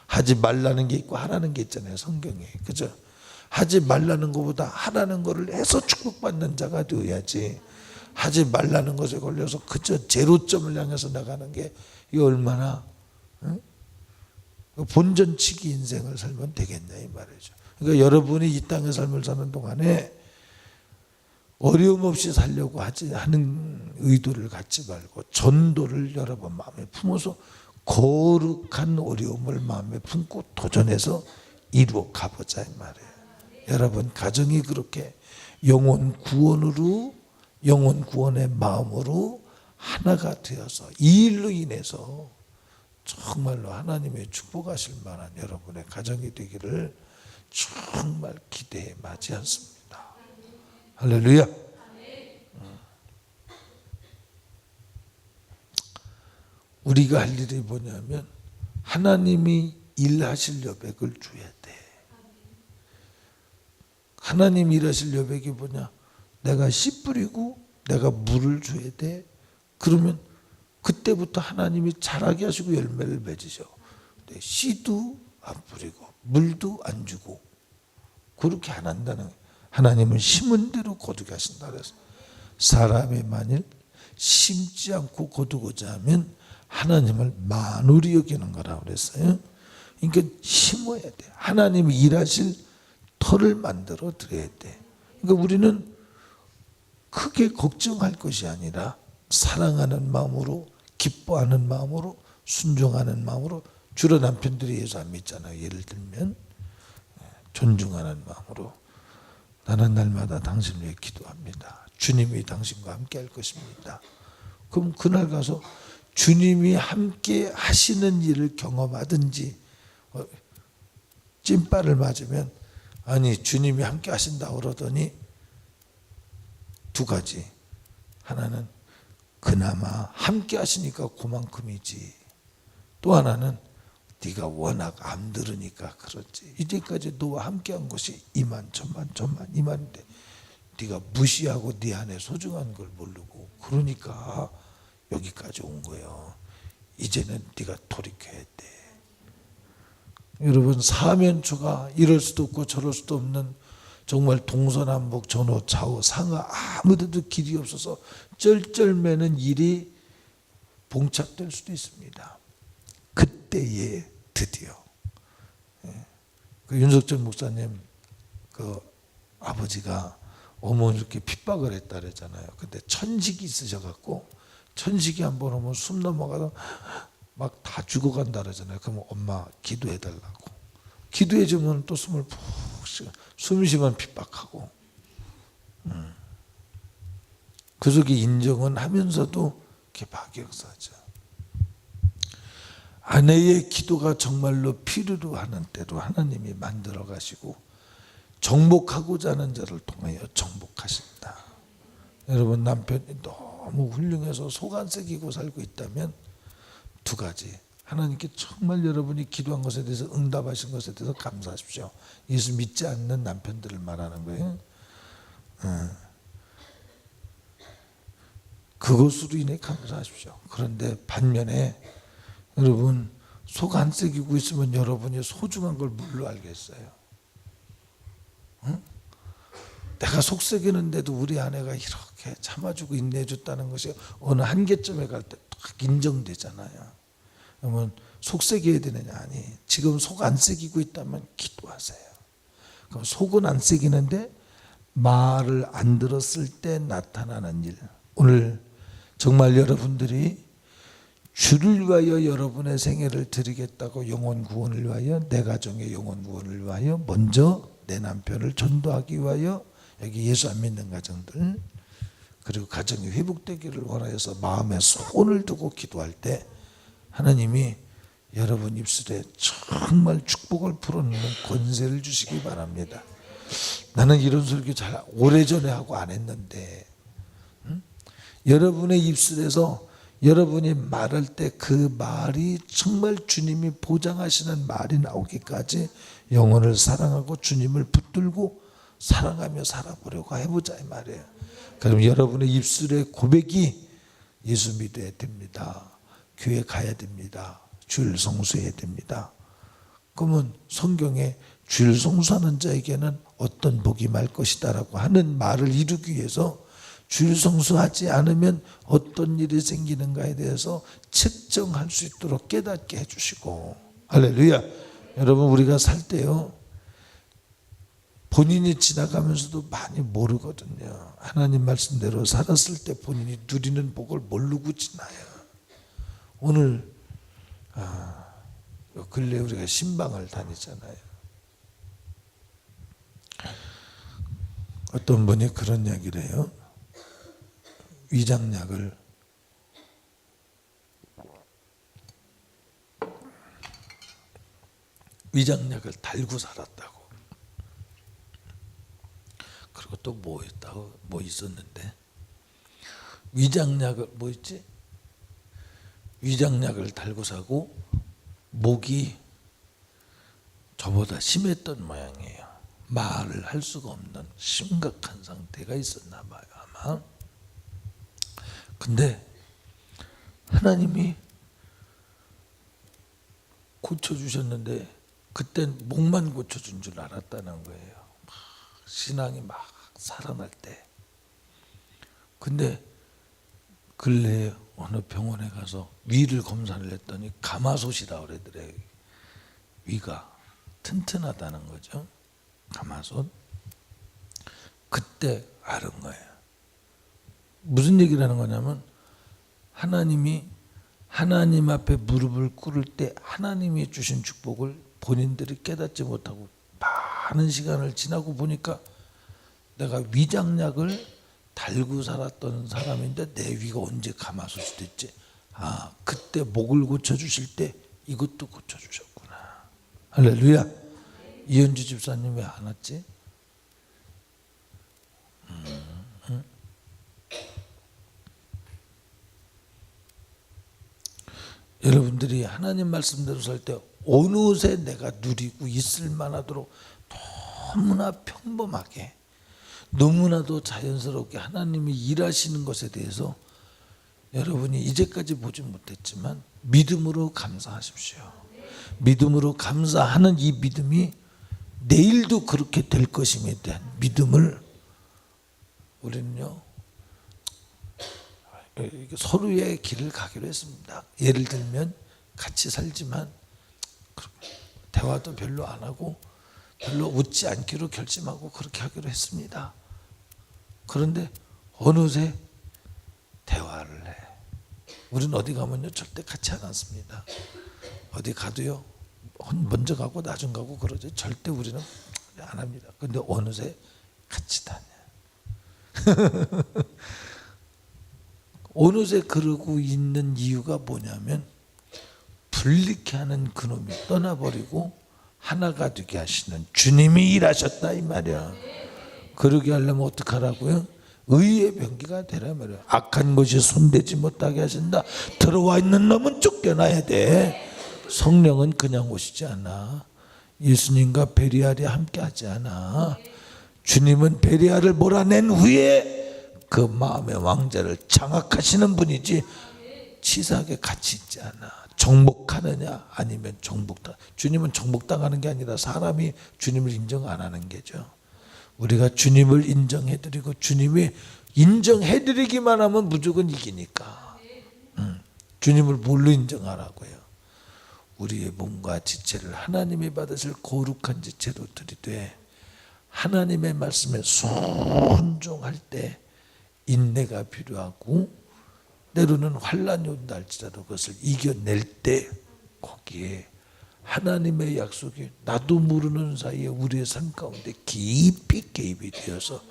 하지 말라는 게 있고 하라는 게 있잖아요, 성경에. 그죠? 하지 말라는 것보다 하라는 것을 해서 축복받는 자가 되어야지, 하지 말라는 것에 걸려서 그저 제로점을 향해서 나가는 게 이 얼마나 본전치기 인생을 살면 되겠냐 이 말이죠. 그러니까 여러분이 이 땅의 삶을 사는 동안에 어려움 없이 살려고 하는 의도를 갖지 말고 전도를 여러분 마음에 품어서 거룩한 어려움을 마음에 품고 도전해서 이루어 가보자 이 말이에요. 여러분, 가정이 그렇게 영혼 구원으로, 영혼 구원의 마음으로 하나가 되어서 이 일로 인해서 정말로 하나님의 축복하실 만한 여러분의 가정이 되기를 정말 기대에 마지 않습니다. 할렐루야. 우리가 할 일이 뭐냐면 하나님이 일하실 여백을 줘야 돼. 하나님 일하실 여백이 뭐냐? 내가 씨 뿌리고 내가 물을 줘야 돼. 그러면 그때부터 하나님이 자라게 하시고 열매를 맺으셔. 근데 씨도 안 뿌리고 물도 안 주고 그렇게 안 한다는 거예요. 하나님은 심은 대로 거두게 하신다 그래서 사람이 만일 심지 않고 거두고자 하면 하나님을 만우리 여기는 거라고 그랬어요. 그러니까 심어야 돼. 하나님이 일하실 터를 만들어 드려야 돼. 그러니까 우리는 크게 걱정할 것이 아니라 사랑하는 마음으로, 기뻐하는 마음으로, 순종하는 마음으로, 주로 남편들이 예수 안 믿잖아요. 예를 들면 존중하는 마음으로 나는 날마다 당신을 위해 기도합니다. 주님이 당신과 함께 할 것입니다. 그럼 그날 가서 주님이 함께 하시는 일을 경험하든지, 찐빠를 맞으면 아니 주님이 함께 하신다고 그러더니 두 가지. 하나는 그나마 함께 하시니까 그만큼이지. 또 하나는 네가 워낙 안 들으니까 그렇지. 이제까지 너와 함께한 것이 이만 이만인데 네가 무시하고 네 안에 소중한 걸 모르고 그러니까 여기까지 온 거예요. 이제는 네가 돌이켜야 돼. 여러분, 사면초가 이럴 수도 없고 저럴 수도 없는 정말 동서남북 전후 좌우 상하 아무데도 길이 없어서 쩔쩔매는 일이 봉착될 수도 있습니다. 그때에 드디어 그 윤석철 목사님 그 아버지가 어머니 이렇게 핍박을 했다 그랬잖아요. 근데 천식이 있으셔갖고 천식이 한번 오면 숨 넘어가서 막 다 죽어간다 그러잖아요. 그러면 엄마 기도해달라고. 기도해주면 또 숨을 푹 쉬고 숨 쉬면 핍박하고. 그 속에 인정은 하면서도 개박이 역사하죠. 아내의 기도가 정말로 필요로 하는 때로 하나님이 만들어 가시고 정복하고자 하는 자를 통하여 정복하신다. 여러분, 남편이 너무 훌륭해서 속 안 새기고 살고 있다면 두 가지. 하나님께 정말 여러분이 기도한 것에 대해서 응답하신 것에 대해서 감사하십시오. 예수 믿지 않는 남편들을 말하는 거예요. 그것으로 인해 감사하십시오. 그런데 반면에 여러분 속 안 새기고 있으면 여러분이 소중한 걸 뭘로 알겠어요? 내가 속썩이는데도 우리 아내가 이렇게 참아주고 인내해줬다는 것이 어느 한계점에 갈 때 딱 인정되잖아요. 그러면 속썩여야 되느냐? 아니, 지금 속 안 썩이고 있다면 기도하세요. 그럼 속은 안 썩이는데 말을 안 들었을 때 나타나는 일. 오늘 정말 여러분들이 주를 위하여 여러분의 생애를 드리겠다고 영혼 구원을 위하여, 내 가정의 영혼 구원을 위하여, 먼저 내 남편을 전도하기 위하여, 여기 예수 안 믿는 가정들, 그리고 가정이 회복되기를 원하여서 마음에 소원을 두고 기도할 때 하나님이 여러분 입술에 정말 축복을 풀어놓는 권세를 주시기 바랍니다. 나는 이런 설교 잘 오래전에 하고 안 했는데, 여러분의 입술에서 여러분이 말할 때 그 말이 정말 주님이 보장하시는 말이 나오기까지 영혼을 사랑하고 주님을 붙들고 사랑하며 살아보려고 해보자 이 말이에요. 그럼 여러분의 입술의 고백이 예수 믿어야 됩니다. 교회 가야 됩니다. 주일 성수해야 됩니다. 그러면 성경에 주일 성수하는 자에게는 어떤 복이 말 것이다 라고 하는 말을 이루기 위해서 주일 성수하지 않으면 어떤 일이 생기는가에 대해서 측정할 수 있도록 깨닫게 해주시고, 할렐루야. 여러분, 우리가 살 때요, 본인이 지나가면서도 많이 모르거든요. 하나님 말씀대로 살았을 때 본인이 누리는 복을 모르고 지나요. 오늘 근래 우리가 신방을 다니잖아요. 어떤 분이 그런 이야기를 해요. 위장약을 달고 살았다고. 그리고 또 뭐 있다고, 뭐 있었는데, 위장약을 뭐 있지? 위장약을 달고 사고 목이 저보다 심했던 모양이에요. 말을 할 수가 없는 심각한 상태가 있었나 봐요, 아마. 근데 하나님이 고쳐주셨는데 그땐 목만 고쳐준 줄 알았다는 거예요. 신앙이 막 살아날 때. 근데 근래에 어느 병원에 가서 위를 검사를 했더니 가마솥이라 그러더래요. 위가 튼튼하다는 거죠. 가마솥. 그때 알은 거예요. 무슨 얘기를 하는 거냐면, 하나님이 하나님 앞에 무릎을 꿇을 때 하나님이 주신 축복을 본인들이 깨닫지 못하고 많은 시간을 지나고 보니까 내가 위장약을 달고 살았던 사람인데 내 위가 언제 가마솥이 됐지? 아, 그때 목을 고쳐주실 때 이것도 고쳐주셨구나. 할렐루야. 이현주 집사님 왜 안 왔지? 여러분들이 하나님 말씀대로 살 때 어느새 내가 누리고 있을 만하도록 너무나 평범하게, 너무나도 자연스럽게 하나님이 일하시는 것에 대해서 여러분이 이제까지 보지 못했지만 믿음으로 감사하십시오. 믿음으로 감사하는 이 믿음이 내일도 그렇게 될 것임에 대한 믿음을 우리는요, 서로의 길을 가기로 했습니다. 예를 들면 같이 살지만 대화도 별로 안 하고 별로 웃지 않기로 결심하고 그렇게 하기로 했습니다. 그런데 어느새 대화를 해. 우리는 어디 가면요 절대 같이 안 왔습니다. 어디 가도요 먼저 가고 나중 가고 그러죠. 절대 우리는 안 합니다. 근데 어느새 같이 다녀. 어느새 그러고 있는 이유가 뭐냐면, 불리게 하는 그놈이 떠나버리고 하나가 되게 하시는 주님이 일하셨다 이 말이야. 그러게 하려면 어떡하라고요? 의의 병기가 되라 말이야. 악한 것이 손대지 못하게 하신다. 들어와 있는 놈은 쫓겨나야 돼. 성령은 그냥 오시지 않아. 예수님과 베리알이 함께 하지 않아. 주님은 베리알을 몰아낸 후에 그 마음의 왕자를 장악하시는 분이지 치사하게 같이 있지 않아. 정복하느냐 아니면 정복당. 주님은 정복당하는 게 아니라 사람이 주님을 인정 안 하는 게죠. 우리가 주님을 인정해드리고 주님이 인정해드리기만 하면 무조건 이기니까. 주님을 뭘로 인정하라고요? 우리의 몸과 지체를 하나님이 받으실 거룩한 지체로 드리되 하나님의 말씀에 순종할 때 인내가 필요하고 때로는 환난이 온다 할지라도 그것을 이겨낼 때 거기에 하나님의 약속이 나도 모르는 사이에 우리의 삶 가운데 깊이 개입이 되어서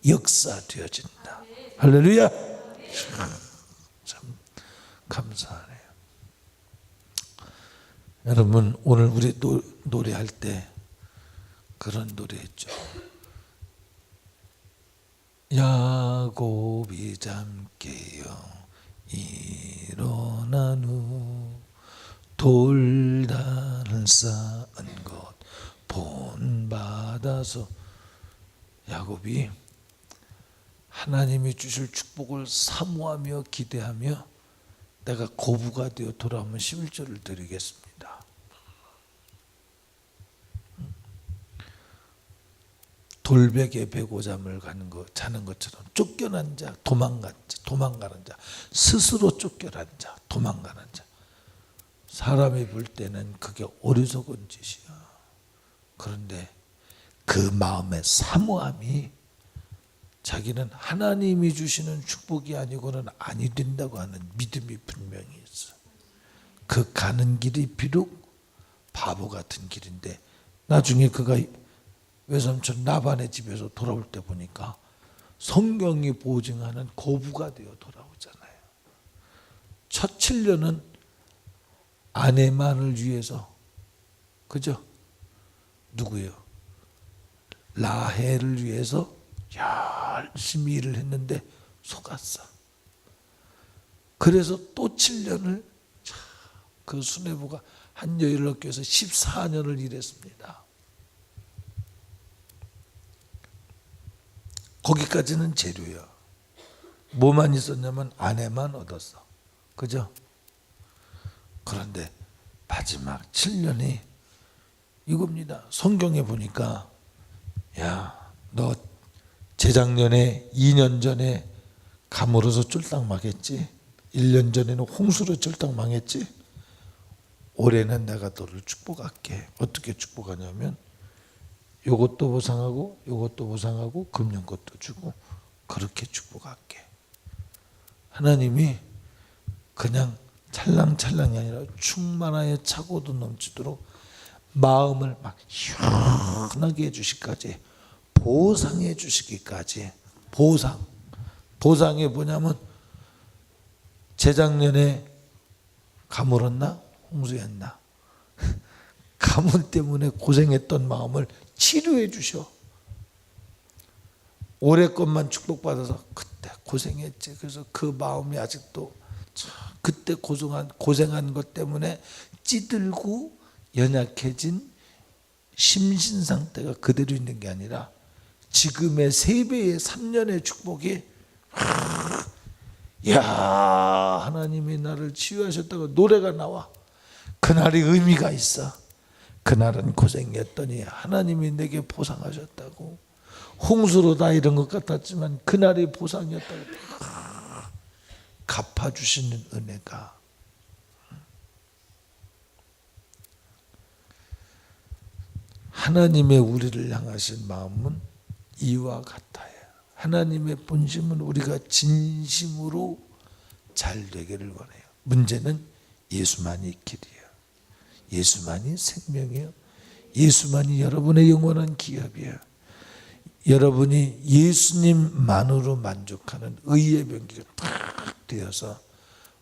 역사되어진다. 할렐루야. 참 감사하네요. 여러분 오늘 우리 노래할 때 그런 노래 했죠. 야곱이 잠 깨어 일어난 후 돌단을 쌓은 것 본받아서 야곱이 하나님이 주실 축복을 사모하며 기대하며 내가 고부가 되어 돌아오면 11절을 드리겠습니다. 돌베개 베고잠을 자는 것처럼 쫓겨난 자, 도망가는 자, 스스로 쫓겨난 자, 도망가는 자. 사람이 볼 때는 그게 어리석은 짓이야. 그런데 그 마음의 사모함이 자기는 하나님이 주시는 축복이 아니고는 아니 된다고 하는 믿음이 분명히 있어. 그 가는 길이 비록 바보 같은 길인데 나중에 그가 외삼촌 라반의 집에서 돌아올 때 보니까 성경이 보증하는 거부가 되어 돌아오잖아요. 첫 7년은 아내만을 위해서, 그죠? 누구요? 라헬을 위해서 열심히 일을 했는데 속았어. 그래서 또 7년을 그 수뇌부가 한 여인을 얻기 위해서 14년을 일했습니다. 거기까지는 재료야. 뭐만 있었냐면 아내만 얻었어. 그죠? 그런데 마지막 7년이 이겁니다. 성경에 보니까 야, 너 재작년에 2년 전에 감으로서 쫄딱 망했지? 1년 전에는 홍수로 쫄딱 망했지? 올해는 내가 너를 축복할게. 어떻게 축복하냐면 요것도 보상하고 요것도 보상하고 금년 것도 주고 그렇게 축복할게. 하나님이 그냥 찰랑찰랑이 아니라 충만하여 차고도 넘치도록 마음을 막 시원하게 해주시기까지, 보상해 주시기까지. 보상이 뭐냐면 재작년에 가물었나? 홍수였나? 가뭄 때문에 고생했던 마음을 치료해 주셔. 올해 것만 축복받아서 그때 고생했지. 그래서 그 마음이 아직도 그때 고생한 것 때문에 찌들고 연약해진 심신 상태가 그대로 있는 게 아니라 지금의 3배의 3년의 축복이 야, 하나님이 나를 치유하셨다고 노래가 나와. 그날이 의미가 있어. 그날은 고생했더니 하나님이 내게 보상하셨다고. 홍수로 다 이런 것 같았지만 그날이 보상이었다고. 갚아주시는 은혜가. 하나님의 우리를 향하신 마음은 이와 같아요. 하나님의 본심은 우리가 진심으로 잘 되기를 원해요. 문제는 예수만이 길이에요. 예수만이 생명이에요. 예수만이 여러분의 영원한 기업이에요. 여러분이 예수님만으로 만족하는 의의 병기가 딱 되어서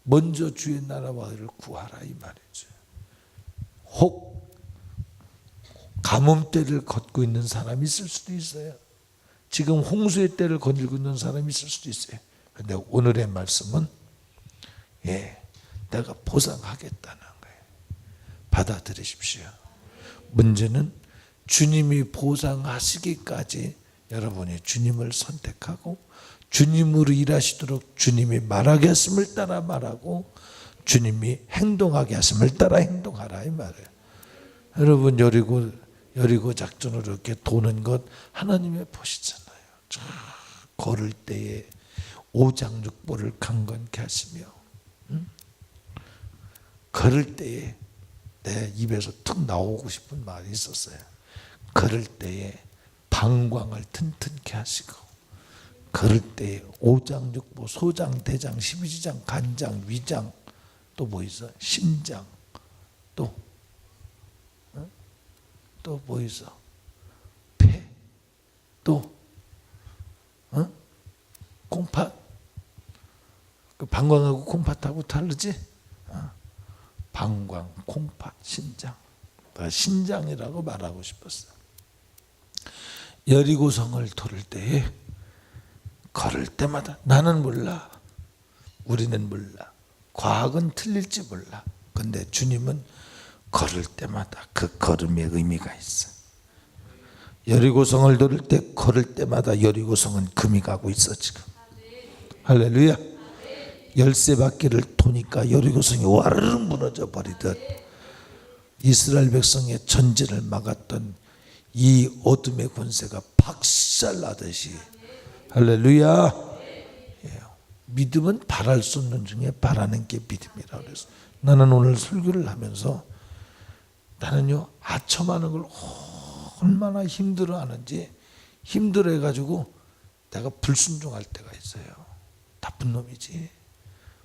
먼저 주의 나라와 의를 구하라 이 말이죠. 혹 가뭄 때를 걷고 있는 사람이 있을 수도 있어요. 지금 홍수의 때를 거닐고 있는 사람이 있을 수도 있어요. 그런데 오늘의 말씀은 내가 보상하겠다는 거예요. 받아들이십시오. 문제는 주님이 보상하시기까지 여러분이 주님을 선택하고 주님으로 일하시도록 주님이 말하게 하심을 따라 말하고 주님이 행동하게 하심을 따라 행동하라 이 말이에요. 여러분 여리고 작전으로 이렇게 도는 것 하나님의 보시잖아요. 걸을 때에 오장육부를 강건케 하시며, 걸을 때에 내 입에서 툭 나오고 싶은 말이 있었어요. 걸을 때에 방광을 튼튼케 하시고, 걸을 때에 오장육부, 소장, 대장, 십이지장, 간장, 위장, 또 뭐 있어? 심장, 또 뭐 있어? 폐, 또 콩팥. 그 방광하고 콩팥하고 다르지? 방광, 콩팥, 신장. 신장이라고 말하고 싶었어. 여리고성을 돌을 때에 걸을 때마다, 나는 몰라, 우리는 몰라, 과학은 틀릴지 몰라. 근데 주님은 걸을 때마다 그 걸음의 의미가 있어. 여리고성을 돌을 때, 걸을 때마다 여리고성은 금이 가고 있어 지금. 할렐루야. 열세 바퀴를 도니까 여리고성이 와르르 무너져 버리듯 이스라엘 백성의 전진을 막았던 이 어둠의 권세가 박살나듯이, 할렐루야. 믿음은 바랄 수 없는 중에 바라는 게 믿음이라고 그랬어. 나는 오늘 설교를 하면서 나는요, 아첨하는 걸 얼마나 힘들어하는지, 힘들어해가지고 내가 불순종할 때가 있어요. 나쁜 놈이지.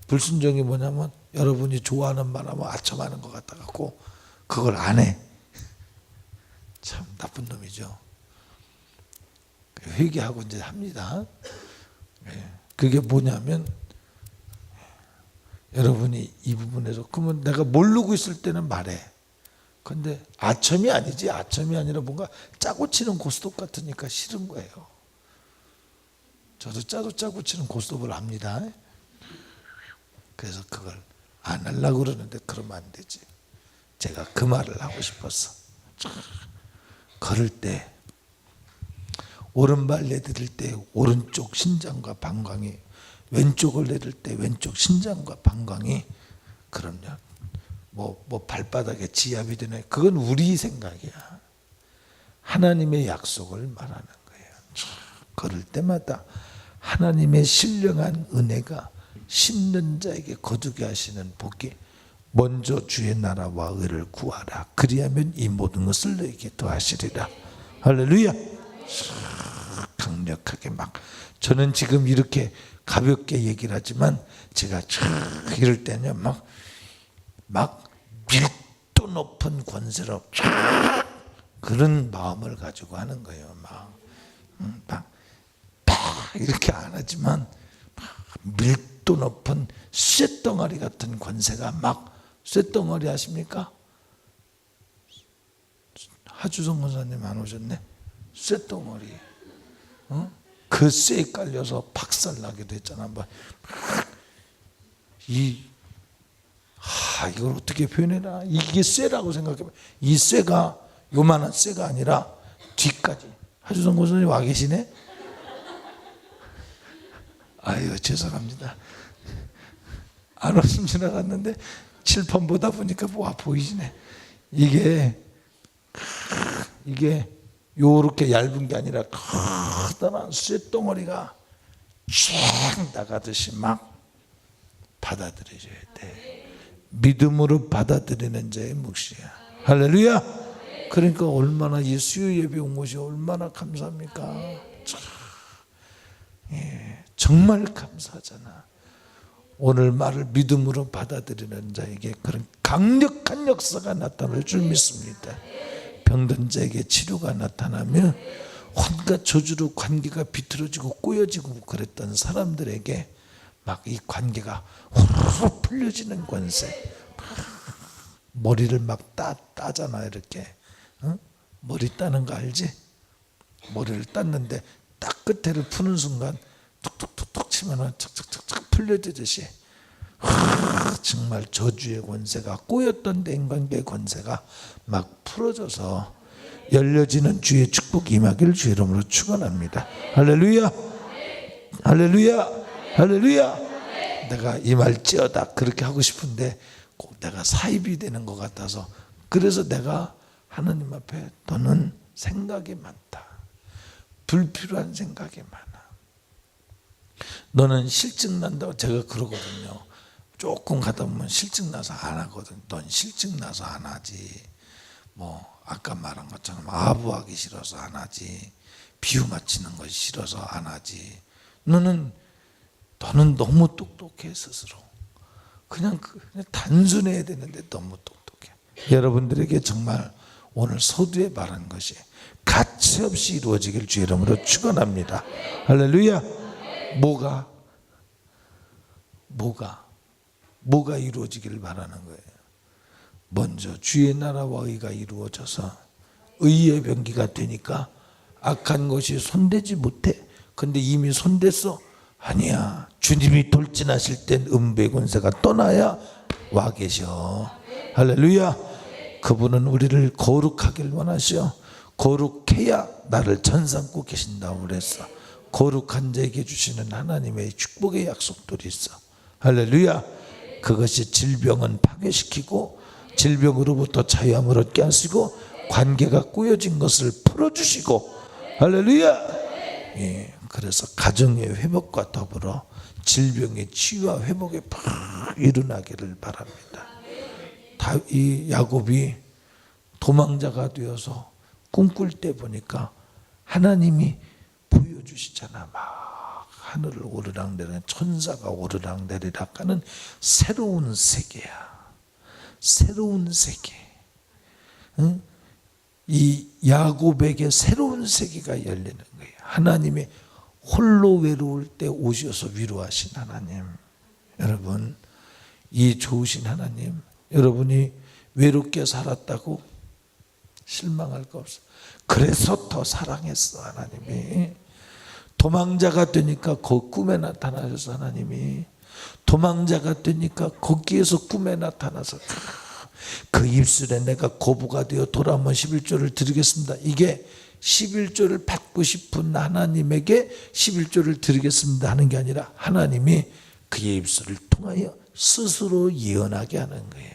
불순종이 뭐냐면 여러분이 좋아하는 말하면 아첨하는 것 같아 갖고 그걸 안 해. 참 나쁜 놈이죠. 회개하고 이제 합니다. 그게 뭐냐면, 여러분이 이 부분에서, 그러면 내가 모르고 있을 때는 말해. 근데 아첨이 아니지. 아첨이 아니라 뭔가 짜고 치는 고스톱 같으니까 싫은 거예요. 저도 짜고 치는 고스톱을 압니다. 그래서 그걸 안 하려고 그러는데 그러면 안 되지. 제가 그 말을 하고 싶었어. 걸을 때, 오른발 내디딜 때 오른쪽 신장과 방광이, 왼쪽을 내릴 때 왼쪽 신장과 방광이, 그럼요, 뭐 발바닥에 지압이 되네, 그건 우리 생각이야. 하나님의 약속을 말하는 거예요. 걸을 때마다 하나님의 신령한 은혜가 심는 자에게 거두게 하시는 복이, 먼저 주의 나라와 의를 구하라, 그리하면 이 모든 것을 너에게 더하시리라. 할렐루야. 강력하게 막, 저는 지금 이렇게 가볍게 얘기를 하지만 제가 이럴 때는 막 밀도 높은 권세로 그런 마음을 가지고 하는 거예요. 막 이렇게 안 하지만 밀도 높은 쇳덩어리 같은 권세가 막, 쇳덩어리 아십니까? 하주성 권사님 안 오셨네? 쇳덩어리. 그 쇠에 깔려서 박살나게 됐잖아. 이걸 어떻게 표현해라. 이게 쇠라고 생각해봐. 이 쇠가 요만한 쇠가 아니라 뒤까지. 하주성 권사님 와 계시네? 아유, 죄송합니다. 안 오신 줄 알았는데 칠판 보다 보니까 와 보이시네. 이게 요렇게 얇은 게 아니라 커다란 쇳덩어리가 쫙 나가듯이 막 받아들여져야 돼. 믿음으로 받아들이는 자의 몫이야. 할렐루야. 그러니까 얼마나 이 수요 예배 온 것이 얼마나 감사합니까? 정말 감사하잖아. 오늘 말을 믿음으로 받아들이는 자에게 그런 강력한 역사가 나타날 줄 믿습니다. 병든 자에게 치료가 나타나며 온갖 저주로 관계가 비틀어지고 꼬여지고 그랬던 사람들에게 막 이 관계가 후루룩 풀려지는 권세. 머리를 막 따잖아 이렇게. 머리 따는 거 알지? 머리를 땄는데 딱 끝에를 푸는 순간 툭툭툭툭 치면 착착착착 풀려지듯이 정말 저주의 권세가, 꼬였던 대인관계의 권세가 막 풀어져서 열려지는 주의 축복 임하기를 주의 이름으로 축원합니다. 할렐루야. 할렐루야. 할렐루야. 내가 임할지어다 그렇게 하고 싶은데 꼭 내가 사입이 되는 것 같아서, 그래서 내가 하나님 앞에 너는 생각이 많다. 불필요한 생각이 많아. 너는 실증 난다고 제가 그러거든요. 조금 가다 보면 실증 나서 안 하거든. 넌 실증 나서 안 하지. 뭐 아까 말한 것처럼 아부하기 싫어서 안 하지. 비유 맞히는 것이 싫어서 안 하지. 너는 너무 똑똑해 스스로. 그냥 단순해야 되는데 너무 똑똑해. 여러분들에게 정말 오늘 서두에 말한 것이 가차없이 이루어지길 주의 이름으로 축원합니다. 할렐루야. 뭐가 이루어지기를 바라는 거예요. 먼저 주의 나라와 의가 이루어져서 의의 병기가 되니까 악한 것이 손대지 못해. 근데 이미 손댔어. 아니야. 주님이 돌진하실 땐 음부의 권세가 떠나야 와 계셔. 할렐루야. 그분은 우리를 거룩하길 원하시오. 거룩해야 나를 전삼고 계신다고 그랬어. 거룩한 자에게 주시는 하나님의 축복의 약속들이 있어. 할렐루야. 그것이 질병은 파괴시키고 질병으로부터 자유함을 얻게 하시고 관계가 꼬여진 것을 풀어주시고. 할렐루야. 예, 그래서 가정의 회복과 더불어 질병의 치유와 회복이 팍 일어나기를 바랍니다. 이 야곱이 도망자가 되어서 꿈꿀 때 보니까 하나님이 보여주시잖아. 막 하늘을 오르락내리락 천사가 오르락내리락 하는 새로운 세계야. 새로운 세계. 응? 이 야곱에게 새로운 세계가 열리는 거예요. 하나님의 홀로 외로울 때 오셔서 위로하신 하나님. 여러분, 이 좋으신 하나님, 여러분이 외롭게 살았다고 실망할 거 없어. 그래서 더 사랑했어 하나님이. 도망자가 되니까 그 꿈에 나타나셔서 하나님이 도망자가 되니까 거기에서 꿈에 나타나서 그 입술에 내가 거부가 되어 돌아오면 11조를 드리겠습니다. 이게 11조를 받고 싶은 하나님에게 11조를 드리겠습니다 하는 게 아니라 하나님이 그의 입술을 통하여 스스로 예언하게 하는 거예요.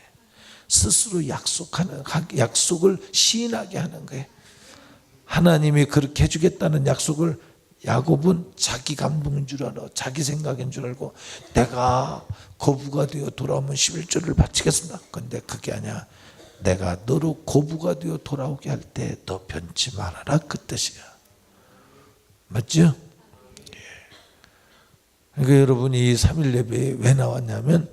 스스로 약속을 시인하게 하는 거예요. 하나님이 그렇게 해주겠다는 약속을 야곱은 자기 감동인 줄 알아. 자기 생각인 줄 알고 내가 거부가 되어 돌아오면 11조를 바치겠습니다. 근데 그게 아니야. 내가 너로 거부가 되어 돌아오게 할 때 너 변치 말아라, 그 뜻이야. 맞죠? 그러니까 여러분이 이 3일 예배에 왜 나왔냐면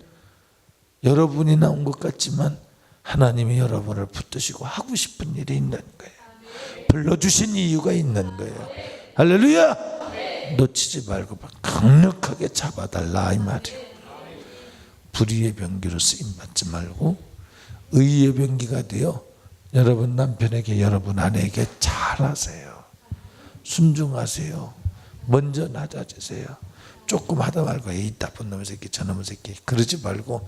여러분이 나온 것 같지만 하나님이 여러분을 붙드시고 하고 싶은 일이 있는 거예요. 불러주신 이유가 있는 거예요. 할렐루야. 놓치지 말고 강력하게 잡아달라 이 말이에요. 불의의 병기로 쓰임받지 말고 의의 병기가 되어 여러분 남편에게 여러분 아내에게 잘하세요. 순종하세요. 먼저 낮아지세요. 조금 하다 말고 이 나쁜 놈의 새끼 저놈의 새끼 그러지 말고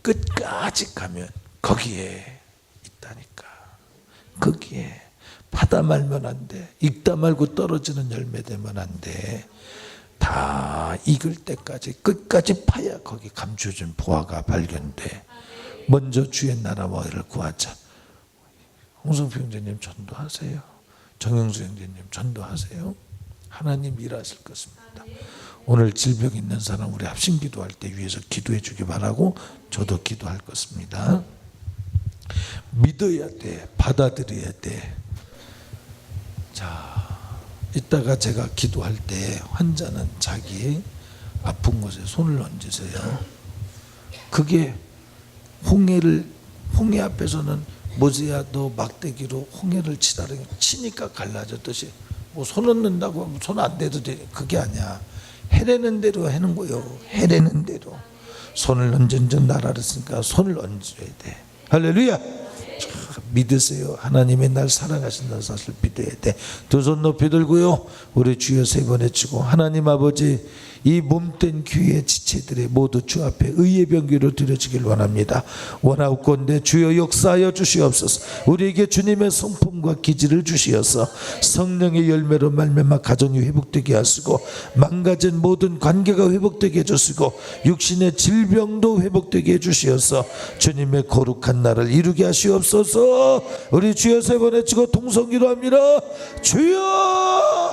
끝까지 가면 거기에 있다니까. 거기에 파다 말면 안 돼. 익다 말고 떨어지는 열매 되면 안 돼. 다 익을 때까지 끝까지 파야 거기 감춰진 보화가 발견돼. 먼저 주의 나라와 의를 구하자. 홍성표 형제님 전도하세요. 정영수 형제님 전도하세요. 하나님 일하실 것입니다. 오늘 질병 있는 사람 우리 합심 기도할 때 위해서 기도해 주기 바라고 저도 기도할 것입니다. 믿어야 돼. 받아들여야 돼. 자, 이따가 제가 기도할 때 환자는 자기 아픈 곳에 손을 얹으세요. 그게 홍해 앞에서는 모세야 너 막대기로 홍해를 치다라 치니까 갈라졌듯이 뭐 손 얹는다고 손 안 대도 돼. 그게 아니야. 해내는 대로 하는 거요. 해내는 대로. 손을 얹은 나라를 쓰니까 손을 얹어야 돼. 할렐루야. 믿으세요. 하나님의 날 사랑하신다는 사실을 믿어야 돼. 두 손 높이 들고요. 우리 주여 세 번 외치고 하나님 아버지 이 몸된 귀의 지체들의 모두 주 앞에 의의 병기로 드려지길 원합니다. 원하옵건대 주여 역사하여 주시옵소서. 우리에게 주님의 성품과 기질을 주시어서 성령의 열매로 말미암아 가정이 회복되게 하시고 망가진 모든 관계가 회복되게 해주시고 육신의 질병도 회복되게 해주시어서 주님의 거룩한 날을 이루게 하시옵소서. 우리 주여 세 번 외치고 통성기로 합니다. 주여